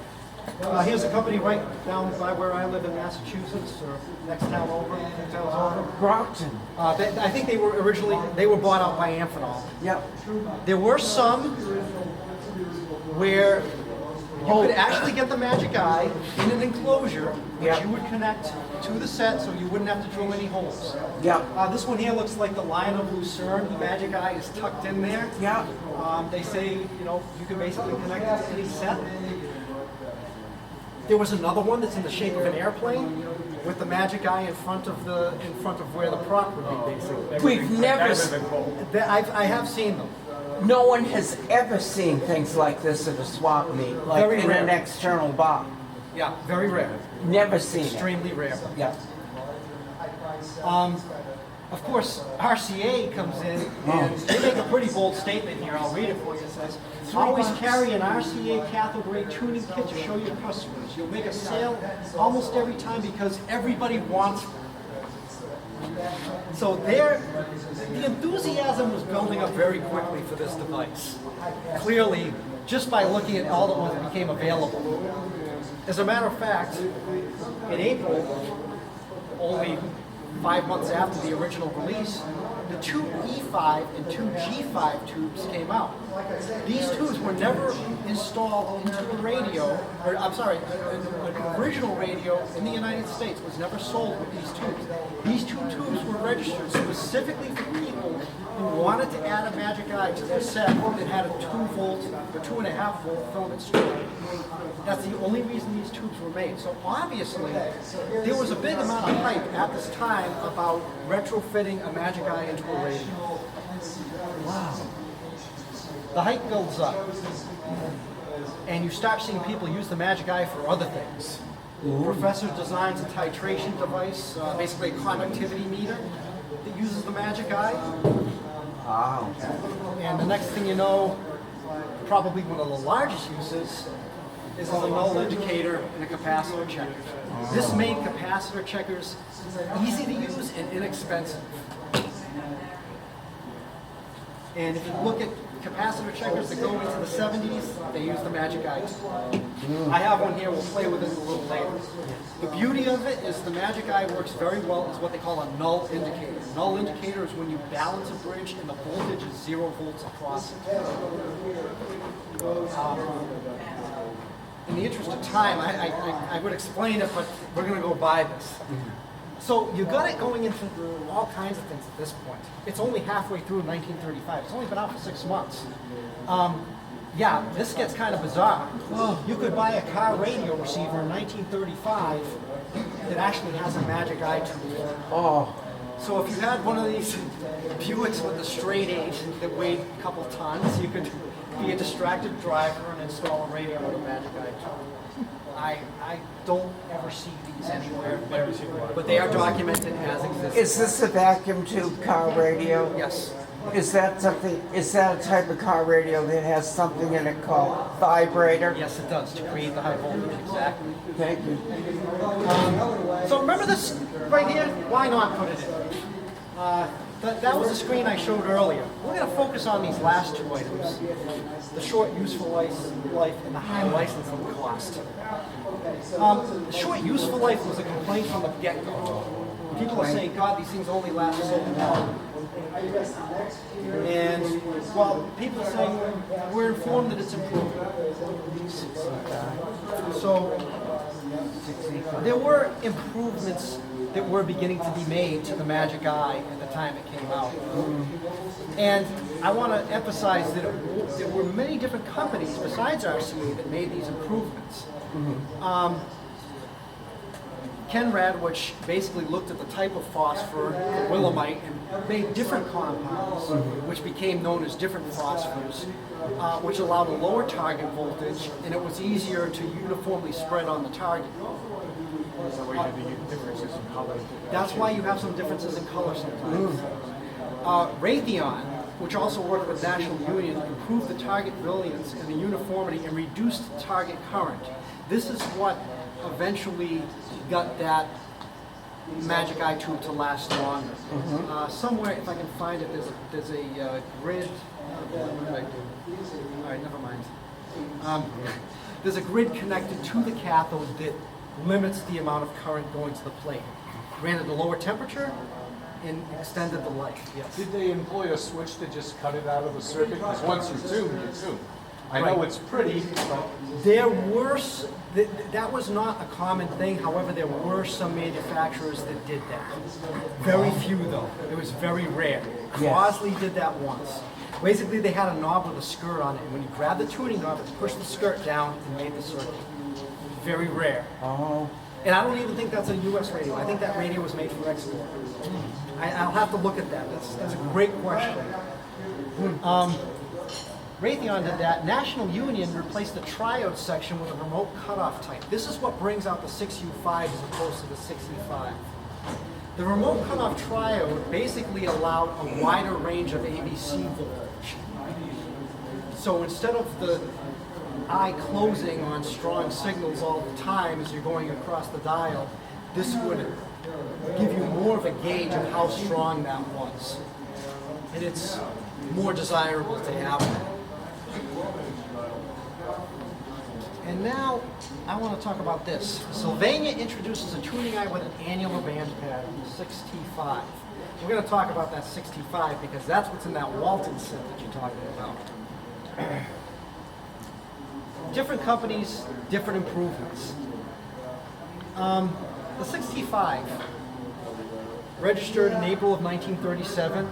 Here's a company right down by where I live in Massachusetts, or next town over, two towns over. Brockton. I think they were bought out by Amphenol. Yep. There were some where you could actually get the Magic Eye in an enclosure, which Yeah. you would connect to the set so you wouldn't have to drill any holes. Yep. This one here looks like the Lion of Lucerne. The Magic Eye is tucked in there. Yep. They say, you can basically connect it to any set. There was another one that's in the shape of an airplane with the Magic Eye in front of where the prop would be, basically. We've never, I have seen them. no one has ever seen things like this at a swap meet, like Very in rare. an external box. Yeah, very rare. Never seen it. Extremely rare. Yeah. Of course, RCA comes in and they make a pretty bold statement here. I'll read it for you. It says, always carry an RCA cathode ray tuning kit to show your customers. You'll make a sale almost every time because everybody wants one. So the enthusiasm was building up very quickly for this device. Clearly, just by looking at all the ones that became available. As a matter of fact, in April, only 5 months after the original release, the two E5 and two G5 tubes came out. These tubes were never installed into a radio, or I'm sorry, an original radio in the United States was never sold with these tubes. These two tubes were registered specifically for people who wanted to add a Magic Eye to their set that had a 2-volt or 2.5-volt filament strip. That's the only reason these tubes were made. So obviously, there was a big amount of hype at this time about retrofitting a Magic Eye into a radio. Wow. The hype builds up. And you start seeing people use the Magic Eye for other things. Professor designs a titration device, basically a conductivity meter that uses the Magic Eye. Wow. And the next thing you know, probably one of the largest uses is as a null indicator and a capacitor checker. This made capacitor checkers easy to use and inexpensive. And if you look at capacitor checkers that go into the 70s, they use the Magic Eye. I have one here, we'll play with it a little later. The beauty of it is the Magic Eye works very well as what they call a null indicator. Null indicator is when you balance a bridge and the voltage is 0 volts across it. In the interest of time, I would explain it, but we're going to go by this. So you got it going into all kinds of things at this point. It's only halfway through 1935. It's only been out for 6 months. Yeah, this gets kind of bizarre. You could buy a car radio receiver in 1935 that actually has a Magic Eye tube in it. Oh. So if you had one of these Buicks with a straight 8 that weighed a couple tons, you could be a distracted driver and install a radio with a Magic Eye tube. I don't ever see these anywhere, but they are documented as existing. Is this a vacuum tube car radio? Yes. Is that a type of car radio that has something in it called vibrator? Yes, it does, to create the high voltage, exactly. Thank you. So remember this right here? Why not put it in? That was the screen I showed earlier. We're going to focus on these last two items. The short useful life and the high licensing cost. The short useful life was a complaint from the get-go. People are saying, God, these things only last so long. And, well, people are saying, we're informed that it's improving. So, there were improvements that were beginning to be made to the Magic Eye at the time it came out. And I want to emphasize that there were many different companies besides RCA that made these improvements. Kenrad, which basically looked at the type of phosphor, the willemite, and made different compounds, which became known as different phosphors, which allowed a lower target voltage, and it was easier to uniformly spread on the target. That's why you have some differences in color sometimes. Raytheon, which also worked with National Union, improved the target brilliance and the uniformity and reduced target current. This is what eventually got that Magic Eye tube to last longer. Somewhere, if I can find it, there's a grid. What did I do? All right, never mind. there's a grid connected to the cathode that limits the amount of current going to the plate. Granted, the lower temperature and extended the life, yes. Did they employ a switch to just cut it out of the circuit? Because once you tune, you tune. I know Right. it's pretty, but There were, that was not a common thing, however, there were some manufacturers that did that. Very few though, it was very rare. Crosley did that once. Basically, they had a knob with a skirt on it, and when you grab the tuning knob, it pushed the skirt down and made the circuit. Very rare. Oh, And I don't even think that's a US radio, I think that radio was made for export. I'll have to look at that, that's a great question. Raytheon did that. National Union replaced the triode section with a remote cutoff type. This is what brings out the 6U5 as opposed to the 6E5. The remote cutoff triode basically allowed a wider range of ABC voltage. So instead of the eye closing on strong signals all the time as you're going across the dial, this would give you more of a gauge of how strong that was. And it's more desirable to have that. And now I want to talk about this. Sylvania introduces a tuning eye with an annular band pattern, the 6T5. We're going to talk about that 6T5 because that's what's in that Walton set that you're talking about. Different companies, different improvements. The 6T5, registered in April of 1937.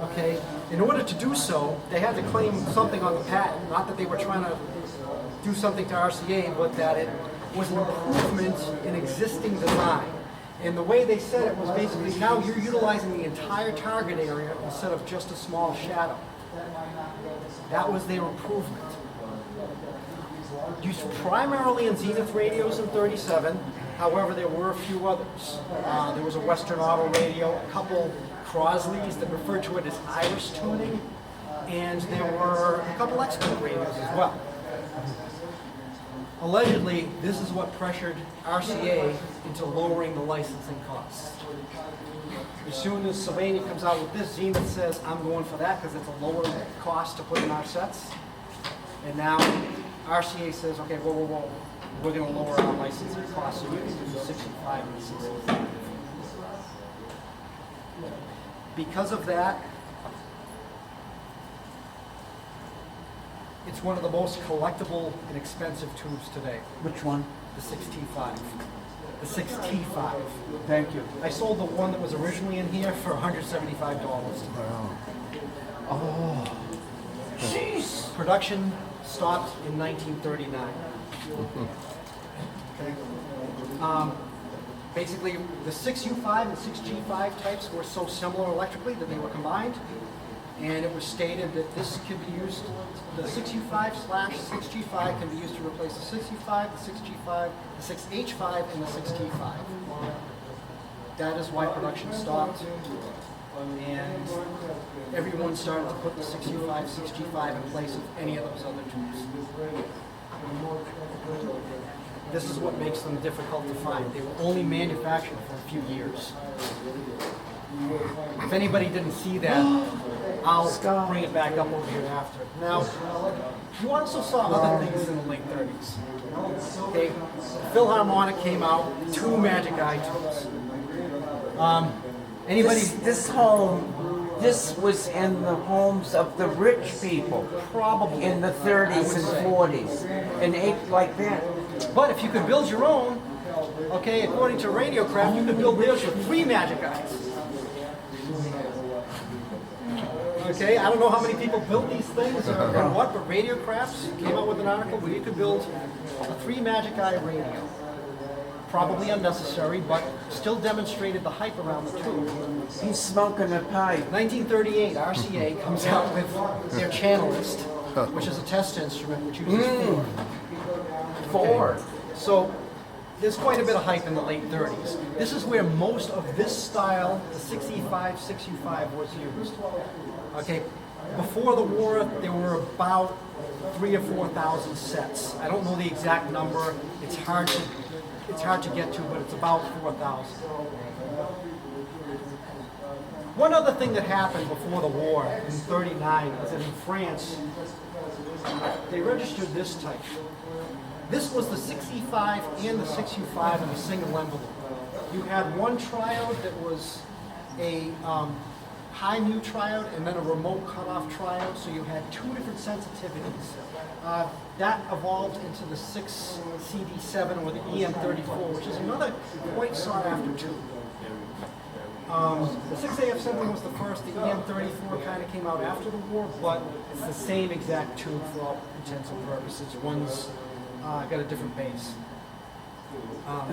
Okay, in order to do so, they had to claim something on the patent. Not that they were trying to do something to RCA, but that it was an improvement in existing design. And the way they said it was basically, now you're utilizing the entire target area instead of just a small shadow. That was their improvement. Used primarily in Zenith radios in 37, however there were a few others. There was a Western Auto radio, a couple Crosleys that referred to it as iris tuning, and there were a couple export radios as well. Allegedly, this is what pressured RCA into lowering the licensing costs. As soon as Sylvania comes out with this, Zenith says, I'm going for that because it's a lower cost to put in our sets. And now RCA says, okay, whoa, we're going to lower our licensing costs so you can do the 65 and the 65. Because of that, it's one of the most collectible and expensive tubes today. which one? The 6T5. The 6T5. Thank you. I sold the one that was originally in here for $175. Oh, jeez. Production stopped in 1939. Okay. Basically, the 6U5 and 6G5 types were so similar electrically that they were combined, and it was stated that this could be used, the 6U5/6G5 can be used to replace the 6U5, the 6G5, the 6H5, and the 6T5. That is why production stopped, and everyone started to put the 6U5, 6G5 in place of any of those other tubes. This is what makes them difficult to find. They were only manufactured for a few years. If anybody didn't see that, I'll bring it back up over here after. Now, you also saw other things in the late 30s. Okay, Philharmonic came out, 2 Magic Eye tubes. Anybody? This was in the homes of the rich people Probably. in the 30s and 40s, and ate like that. But if you could build your own, okay, according to Radiocraft, you could build theirs with 3 Magic Eyes. Okay, I don't know how many people build these things or what, but Radiocraft came out with an article where you could build a 3 Magic Eye radio. Probably unnecessary, but still demonstrated the hype around the tube. He's smoking a pipe. 1938, RCA comes out with their Channelist, which is a test instrument which uses 4. So there's quite a bit of hype in the late 30s. This is where most of this style, the 6E5, 6U5 was used. Okay, before the war, there were about 3,000 or 4,000 sets. I don't know the exact number. It's hard to get to, but it's about 4,000. One other thing that happened before the war in '39 was that in France, they registered this type. This was the 65 and the 6U5 in a single envelope. You had one triode that was a high mu triode and then a remote cutoff triode, so you had two different sensitivities. That evolved into the 6CD7 or the EM34, which is another quite sought after tube. The 6AF7 was the first, the EM34 kind of came out after the war, but it's the same exact tube for all intents and purposes. One's got a different base.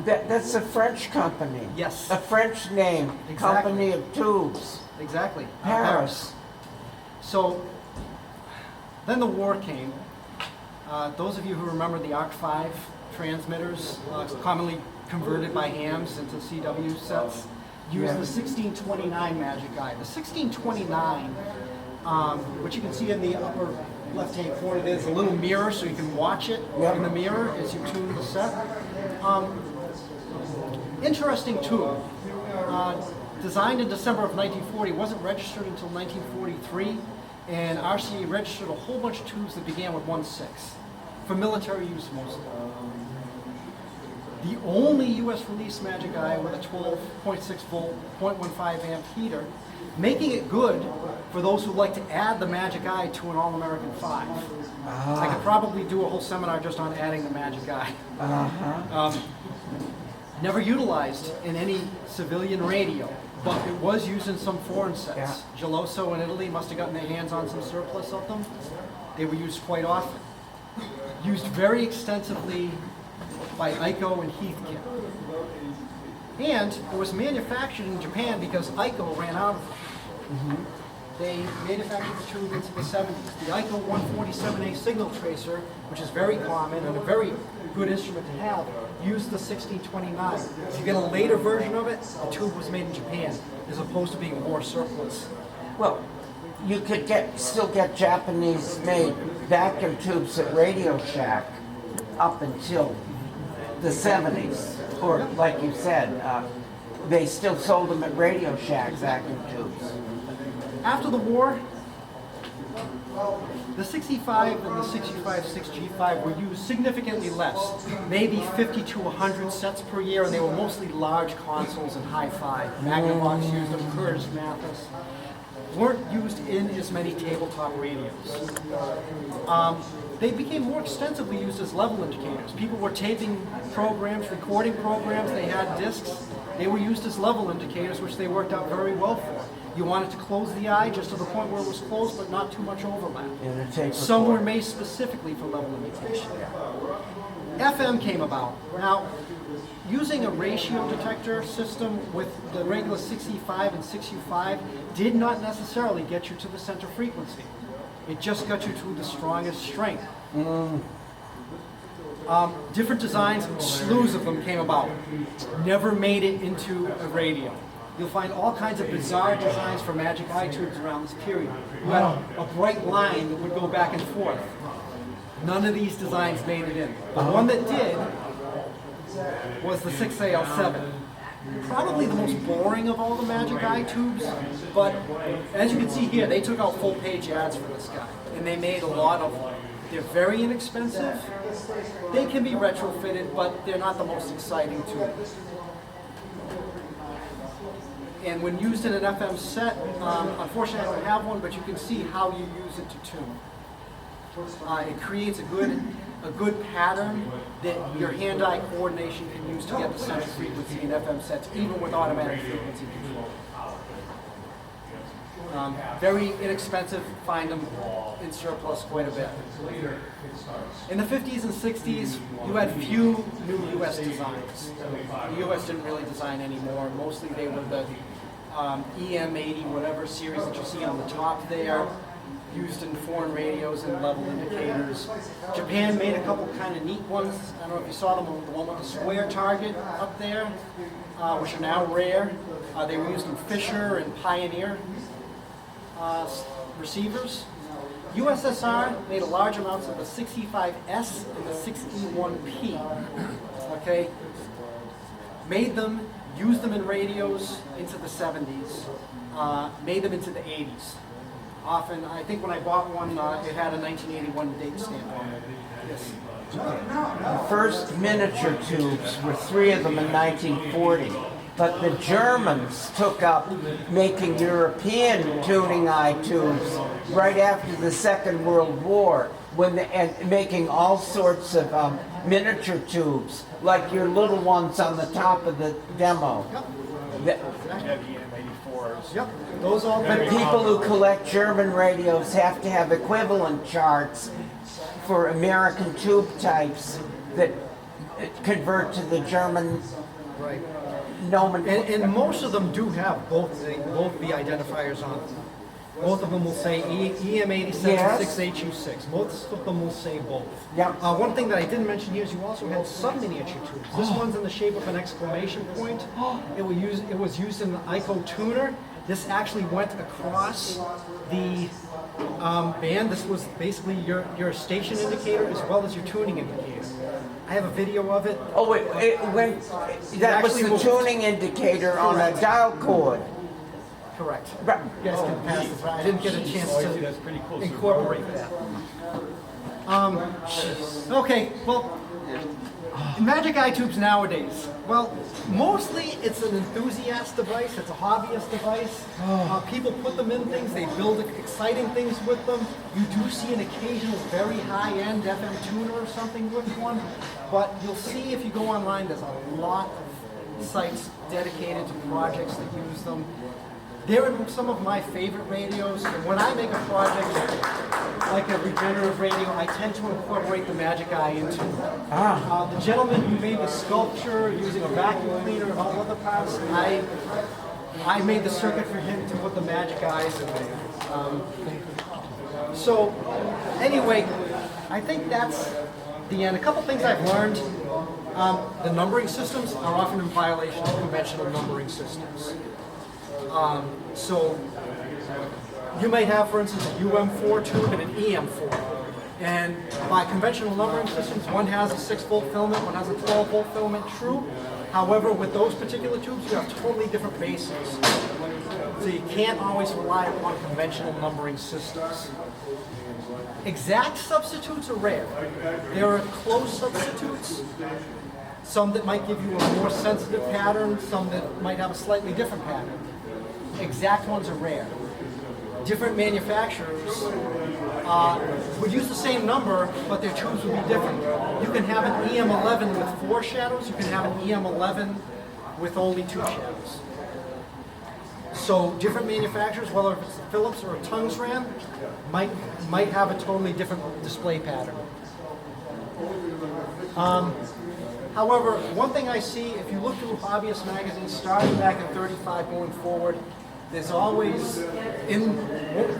That's a French company. Yes. A French name, Exactly. company of tubes. Exactly. Paris. So then the war came. Those of you who remember the ARC-5 transmitters, commonly converted by hams into CW sets, used the 1629 Magic Eye. The 1629, which you can see in the upper left-hand corner, there's a little mirror so you can watch it in the mirror as you tune the set. Interesting tube. Designed in December of 1940, wasn't registered until 1943, and RCA registered a whole bunch of tubes that began with 1.6 for military use mostly. The only U.S. release Magic Eye with a 12.6 volt, 0.15 amp heater, making it good for those who like to add the Magic Eye to an All-American 5. I could probably do a whole seminar just on adding the Magic Eye. Never utilized in any civilian radio, but it was used in some foreign sets. Geloso in Italy must have gotten their hands on some surplus of them. They were used quite often. Used very extensively by Aiko and Heathkit. And it was manufactured in Japan because Aiko ran out of them. They manufactured the tube into the 70s. The Aiko 147A signal tracer, which is very common and a very good instrument to have, used the 1629. If you get a later version of it, the tube was made in Japan, as opposed to being war surplus. Well, you could still get Japanese-made vacuum tubes at Radio Shack up until the 70s. Or, like you said, they still sold them at Radio Shacks, vacuum tubes. After the war, the 65 and the 65 6G5 were used significantly less, maybe 50 to 100 sets per year, and they were mostly large consoles and hi-fi. Magnavox used them, Curtis Mathis. Weren't used in as many tabletop radios. They became more extensively used as level indicators. People were taping programs, recording programs, they had discs. They were used as level indicators, which they worked out very well for. You wanted to close the eye just to the point where it was closed, but not too much overlap. Some were made specifically for level indication. FM came about. Now, using a ratio detector system with the regular 6E5 and 6U5 did not necessarily get you to the center frequency. It just got you to the strongest strength. Different designs, slews of them came about. Never made it into a radio. You'll find all kinds of bizarre designs for Magic Eye tubes around this period. You had a bright line that would go back and forth. None of these designs made it in. The one that did was the 6AL7. Probably the most boring of all the Magic Eye tubes, but as you can see here, they took out full-page ads for this guy, and they made a lot of them. They're very inexpensive. They can be retrofitted, but they're not the most exciting tubes. And when used in an FM set, unfortunately I don't have one, but you can see how you use it to tune. It creates a good pattern that your hand-eye coordination can use to get the center frequency in FM sets, even with automatic frequency control. Very inexpensive, find them in surplus quite a bit. In the 50s and 60s, you had few new U.S. designs. The U.S. didn't really design anymore. Mostly they were the EM80, whatever series that you see on the top there, used in foreign radios and level indicators. Japan made a couple kind of neat ones. I don't know if you saw them, the one with the square target up there, which are now rare. They were used in Fisher and Pioneer receivers. USSR made a large amounts of the 6E5S and the 6E1P. Okay, made them, used them in radios into the 70s, made them into the 80s. often, I think when I bought one, it had a 1981 date stamp on it. Yes. The first miniature tubes were 3 of them in 1940, but the Germans took up making European tuning eye tubes right after the Second World War, and making all sorts of miniature tubes, like your little ones on the top of the demo. That- Yep. Those all. But people who collect German radios have to have equivalent charts for American tube types that convert to the German Right. nomenclature. And most of them do have both the identifiers on them. Both of them will say EM87-6HU6. Most of them will say both. Yep. One thing that I didn't mention here is you also had sub-miniature tubes. This one's in the shape of an exclamation point. It was used in the ICO tuner. This actually went across the band. This was basically your station indicator as well as your tuning indicator. I have a video of it. Oh, that was the tuning indicator on a dial cord. Correct. Right. You guys can pass this around. I didn't get a chance to incorporate that. Okay, well, Magic Eye tubes nowadays. Well, mostly it's an enthusiast device. It's a hobbyist device. People put them in things. They build exciting things with them. You do see an occasional very high-end FM tuner or something with one. But you'll see if you go online, there's a lot of sites dedicated to projects that use them. They're some of my favorite radios, and when I make a project like a regenerative radio, I tend to incorporate the Magic Eye into it. The gentleman who made the sculpture using a vacuum cleaner and all other parts, I made the circuit for him to put the Magic Eyes in there. So, anyway, I think that's the end. A couple things I've learned. The numbering systems are often in violation of conventional numbering systems. So you might have, for instance, a UM4 tube and an EM4. And by conventional numbering systems, one has a 6-volt filament, one has a 12-volt filament, true. However, with those particular tubes, you have totally different bases. So you can't always rely upon conventional numbering systems. Exact substitutes are rare. There are close substitutes. Some that might give you a more sensitive pattern, some that might have a slightly different pattern. Exact ones are rare. Different manufacturers would use the same number, but their tubes would be different. You can have an EM11 with 4 shadows, you can have an EM11 with only 2 shadows. So different manufacturers, whether it's Philips or a Tungsram, might have a totally different display pattern. However, one thing I see, if you look through hobbyist magazines starting back in 35 going forward, there's always,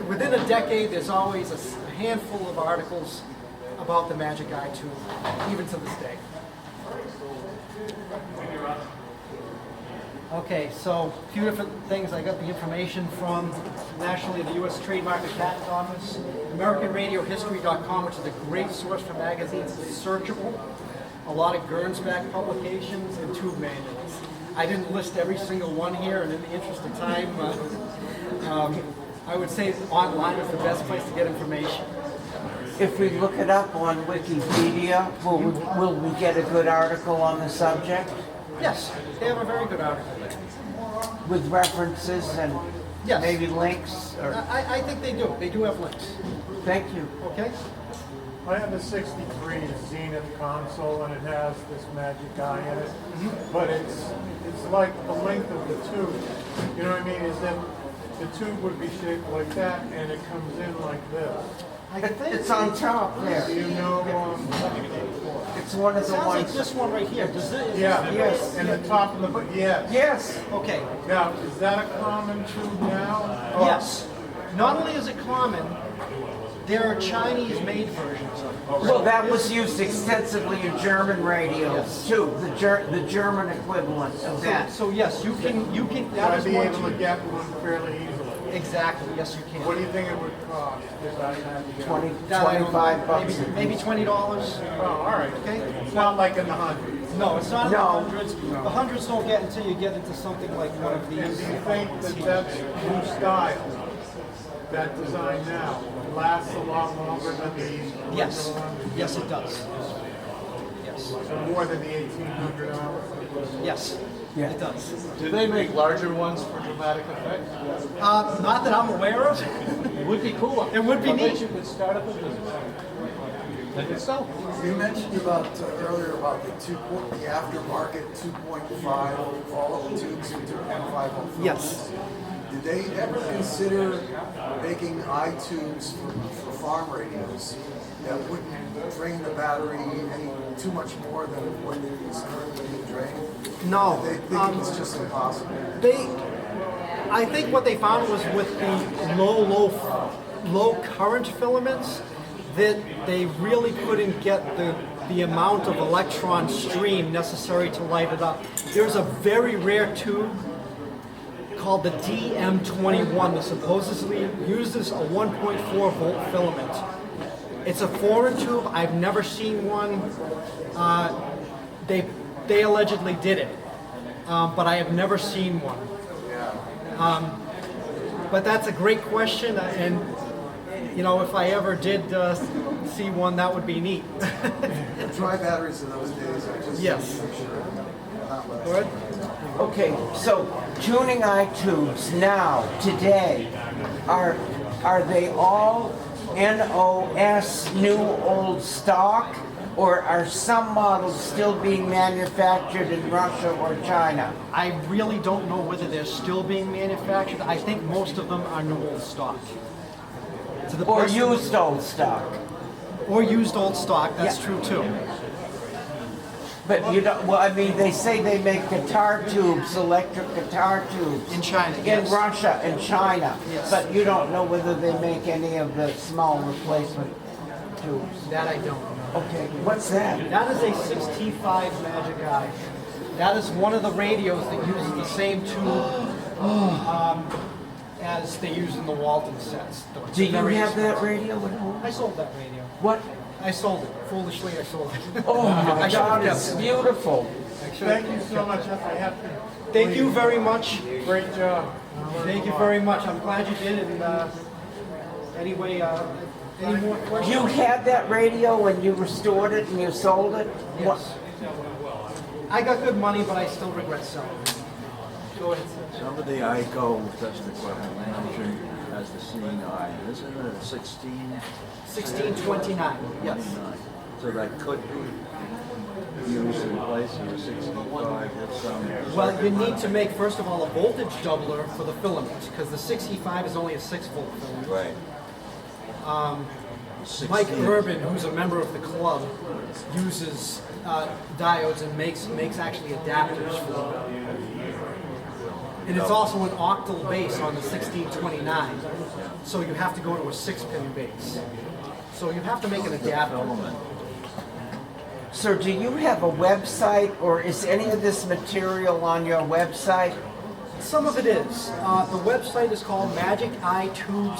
within a decade, there's always a handful of articles about the Magic Eye tube, even to this day. Okay, so a few different things. I got the information from nationally the U.S. Trademark and Patent Office, AmericanRadioHistory.com, which is a great source for magazines. It's searchable. A lot of Gernsback publications and tube manuals. I didn't list every single one here, and in the interest of time, I would say online is the best place to get information. If we look it up on Wikipedia, will we get a good article on the subject? Yes, they have a very good article there. With references and Yes. maybe links? Or, I think they do. They do have links. thank you. Okay? I have a 63 Zenith console and it has this Magic Eye in it, but it's like the length of the tube. You know what I mean? Is that the tube would be shaped like that and it comes in like this. It's on top Do there. you know? It's one of It the sounds like ones. this one right here. Does it? Yeah. Yes. And the top of the yes. Yes. Okay. Now, is that a common tube now? Yes. Not only is it common, there are Chinese-made versions of it. Well, that was used extensively in German radios too. The German equivalent of that. So yes, you can. Would That I is be one able to tube. get one fairly easily? Exactly. Yes, you can. What do you think it would cost if I had to get 20, it? That I don't know, $25. Maybe $20. Oh, all right. Okay. It's not like in the hundreds. No, it's not in the No. hundreds. The hundreds don't get until you get into something like one of And these. do you think that that's new style? that design now lasts a lot longer than the Yes, original one? yes it does. Yes, So more than the 1,800 hours? yes, Yeah. it does. Do they make larger ones for dramatic effect? Not that I'm aware of. It would be cool. It would be I bet neat. you could start up a business. Think it's so? You mentioned about earlier about the aftermarket 2.5 follow tubes and 2.5 films. Yes. Did they ever consider making eye tubes for farm radios that wouldn't drain the battery any too much more than what it is currently being drained? No. They think it's just impossible. I think what they found was with the low current filaments that they really couldn't get the amount of electron stream necessary to light it up. There's a very rare tube called the DM21 that supposedly uses a 1.4 volt filament. It's a foreign tube. I've never seen one. They allegedly did it, but I have never seen one. But that's a great question, and you know, if I ever did see one, that would be neat. Dry batteries in those days are just Yes. not much. Good. Okay, so tuning eye tubes now, today, are they all NOS, new old stock, or are some models still being manufactured in Russia or China? I really don't know whether they're still being manufactured. I think most of them are new old stock. To the Or best of- used old stock? Or used old stock, that's Yeah. true too. But you don't, well, I mean, they say they make guitar tubes, electric guitar tubes. In China, In yes. Russia and China. Yes. But you don't know whether they make any of the small replacement tubes. That I don't know. Okay, what's that? That is a 6T5 Magic Eye. That is one of the radios that uses the same tube as they use in the Walton sets. Do you have that radio at home? I sold that radio. What? I sold it. Foolishly, I sold it. Oh my I should have God, kept it's it. beautiful. I should have Thank you so much. I have to. Thank you very much. Great job. Thank you very much. I'm glad you did. And anyway, any more questions? You had that radio when you restored it and you sold it? What? Yes. I got good money, but I still regret selling it. Go ahead, sir. Some of the ICO test equipment managing has the seeing eye. Isn't it a 16? 1629. Yes. 29? So that could be used in place of a 65 with some. Well, you need to make, first of all, a voltage doubler for the filament, because the 65 is only a 6-volt filament. Right. Mike 16. Urban, who's a member of the club, uses diodes and makes actually adapters for them. And it's also an octal base on the 1629, so you have to go to a 6-pin base. So you have to make an adapter. So do you have a website or is any of this material on your website? Some of it is. The website is called Magic Eye Tubes.